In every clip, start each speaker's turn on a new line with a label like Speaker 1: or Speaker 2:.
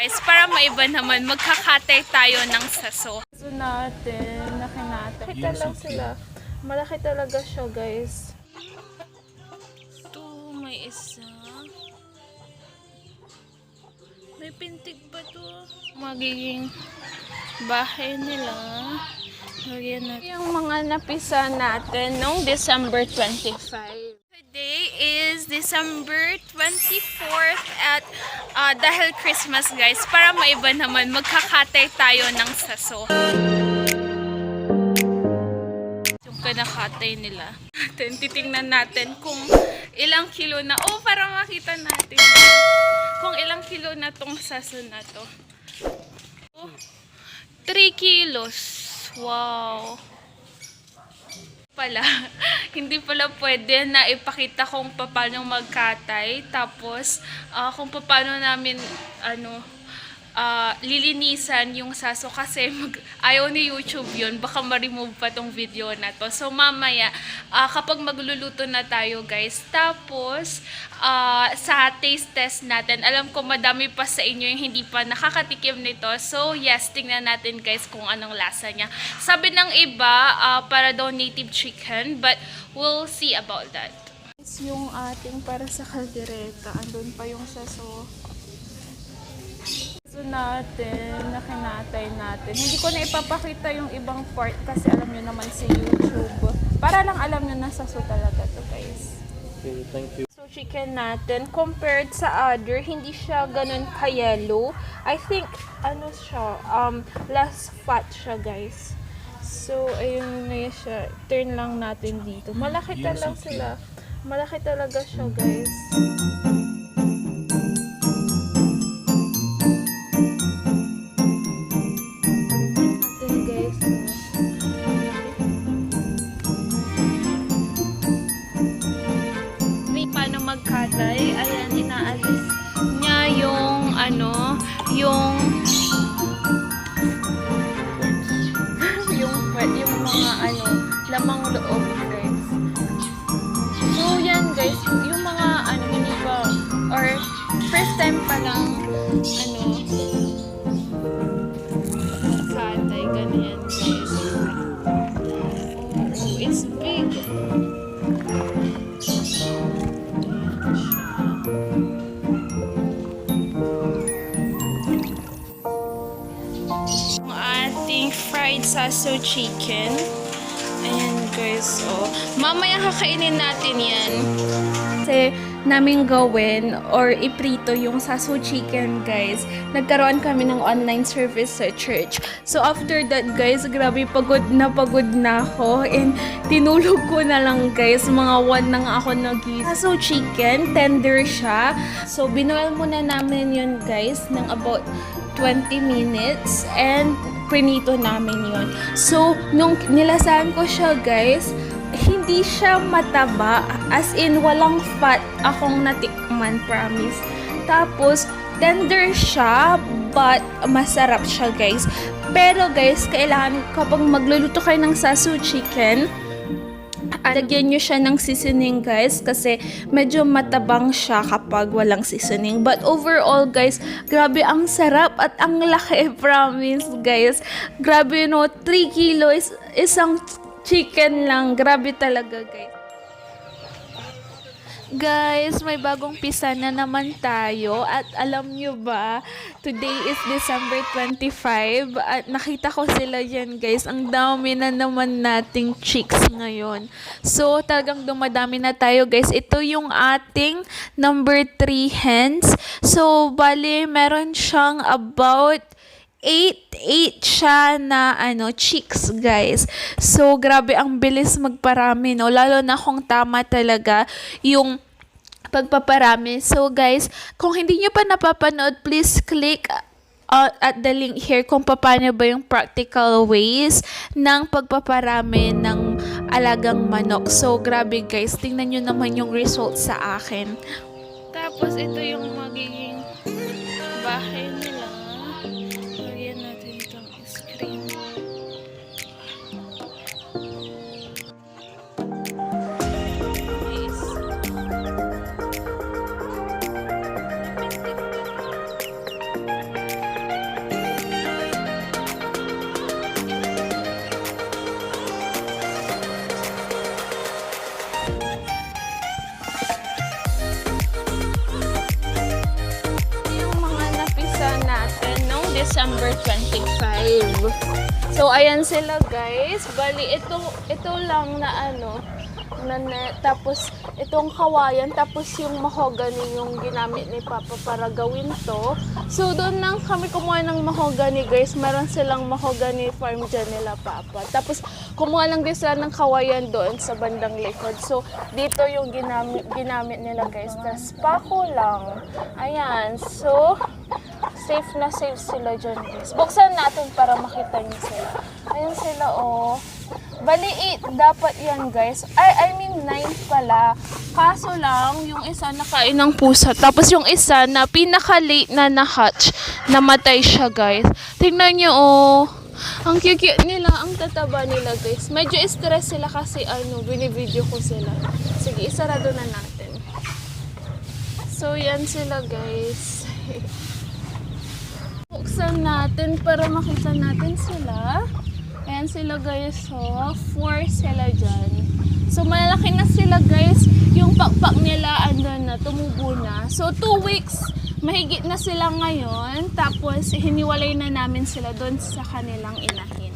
Speaker 1: Guys, para maiba naman, magkakatay tayo ng saso.
Speaker 2: So natin, nakinata. Malaki lang sila. Malaki talaga siya, guys.
Speaker 1: Ito, may isa. May pintig pa to. Magiging bahay nila. Lagyan natin.
Speaker 2: Yung mga napisa natin noong December 25.
Speaker 1: Today is December 24th at dahil Christmas guys, para maiba naman, magkakatay tayo ng saso. Yung kanakatay nila. Titingnan natin kung ilang kilo na. Oh, para makita natin kung ilang kilo na tong saso na to. 3 kilos. Wow. Pala, hindi pala pwede na ipakita kung paano magkatay, tapos kung paano namin lilinisan yung saso kasi ayaw ni YouTube yun, baka ma-remove pa tong video na to. So mamaya kapag magluluto na tayo guys, tapos sa taste test natin, alam ko madami pa sa inyo yung hindi pa nakakatikim nito, so yes, tingnan natin guys kung anong lasa niya. Sabi ng iba para daw native chicken, but we'll see about that.
Speaker 2: Yung ating para sa kaldereta, andun pa yung saso. So natin, nakinatay natin. Hindi ko na ipapakita yung ibang part kasi alam nyo naman sa YouTube. Para lang alam nyo na saso talaga to guys.
Speaker 3: Okay, thank you.
Speaker 2: So chicken natin, compared sa other, hindi siya ganun ka-yellow. I think, ano siya, less fat siya guys. So, ayun na siya. Turn lang natin dito. Malaki talaga sila. Malaki talaga siya guys.
Speaker 1: Magkatay, ayan, inaalis niya yung yung mga lamang loob guys. So yan guys, yung mga hindi pa or first time pa lang magkatay, ganyan guys. Oh, it's big. Fried saso chicken. Ayan guys, oh. Mamaya kakainin natin yan. Kasi namin gawin or iprito yung saso chicken guys. Nagkaroon kami ng online service sa church. So after that guys, grabe pagod na ako. And tinulog ko na lang guys. Mga 1 na nga ako nag-eat. Saso chicken, tender siya. So binuel muna namin yun guys ng about 20 minutes and prinito namin yun. So, nung nilasahan ko siya guys, hindi siya mataba. As in, walang fat akong natikman, promise. Tapos, tender siya, but masarap siya guys. Pero guys, kailangan kapag magluluto kayo ng sasu chicken, lagyan nyo siya ng seasoning guys kasi medyo matabang siya kapag walang seasoning. But overall guys, grabe ang sarap at ang laki, promise guys. Grabe no, 3 kilos isang chicken lang. Grabe talaga guys. Guys, may bagong pisa na naman tayo at alam nyo ba, today is December 25 at nakita ko sila dyan guys, ang dami na naman nating chicks ngayon. So, talagang dumadami na tayo guys. Ito yung ating number 3 hens. So, bali, meron siyang about 8 siya na chicks guys. So grabe ang bilis magparami no, lalo na kung tama talaga yung pagpaparami. So guys, kung hindi nyo pa napapanood, please click at the link here kung paano ba yung practical ways ng pagpaparami ng alagang manok. So grabe guys, tingnan nyo naman yung result sa akin. Tapos ito yung magiging bahay nila. Lagyan natin itong screen. December 25. So, ayan sila guys. Bali, ito lang na ano, na net. Tapos, itong kawayan. Tapos, yung mahogany yung ginamit ni Papa para gawin to. So, doon lang kami kumuha ng mahogany guys. Meron silang mahogany farm dyan nila Papa. Tapos, kumuha lang din sila ng kawayan doon sa bandang likod. So, dito yung ginamit nila guys. Tapos, pako lang. Ayan. So, safe na safe sila dyan guys. Buksan natin para makita niyo sila. Ayan sila oh. Bali 8 dapat yan guys. I mean 9 pala. Kaso lang, yung isa nakain ng pusa. Tapos yung isa na pinaka-late na na-hatch, namatay siya guys. Tingnan niyo oh. Ang cute nila, ang tataba nila guys. Medyo stress sila kasi binibideo ko sila. Sige, isarado na natin. So yan sila guys. Buksan natin para makita natin sila. Ayan sila guys, so 4 sila dyan. So malalaki na sila guys, yung pakpak nila na, tumubo na. So 2 weeks, mahigit na sila ngayon. Tapos hiniwalay na namin sila doon sa kanilang inahin.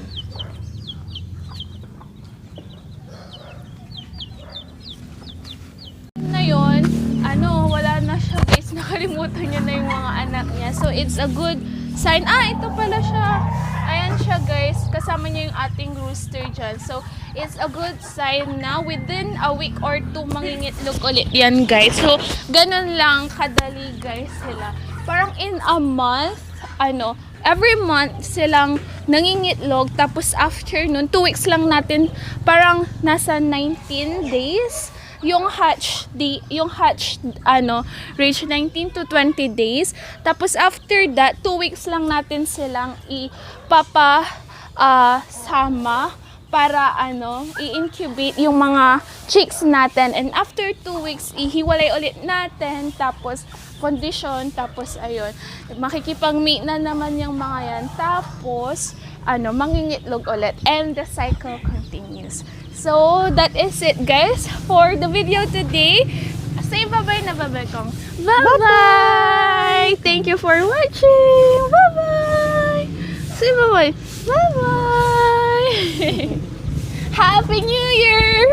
Speaker 1: Na yun, wala na siya guys, nakalimutan niya na yung mga anak niya. So it's a good sign. Ito pala siya. Ayan siya guys, kasama niya yung ating rooster dyan. So, it's a good sign na within a week or 2 mangingitlog ulit yan guys. So, ganun lang kadali guys sila. Parang in a month, every month silang nangingitlog. Tapos after nun, 2 weeks lang natin, parang nasa 19 days. Yung hatch reach 19 to 20 days. Tapos after that, 2 weeks lang natin silang sama para i-incubate yung mga chicks natin. And after 2 weeks, ihiwalay ulit natin. Tapos condition, tapos ayun, makikipag-mate na naman yung mga yan. Tapos mangingitlog ulit. And the cycle continues. So, that is it guys for the video today. Say bye-bye na babekong. Bye-bye! Thank you for watching! Bye-bye! Say bye-bye! Bye-bye! Happy New Year!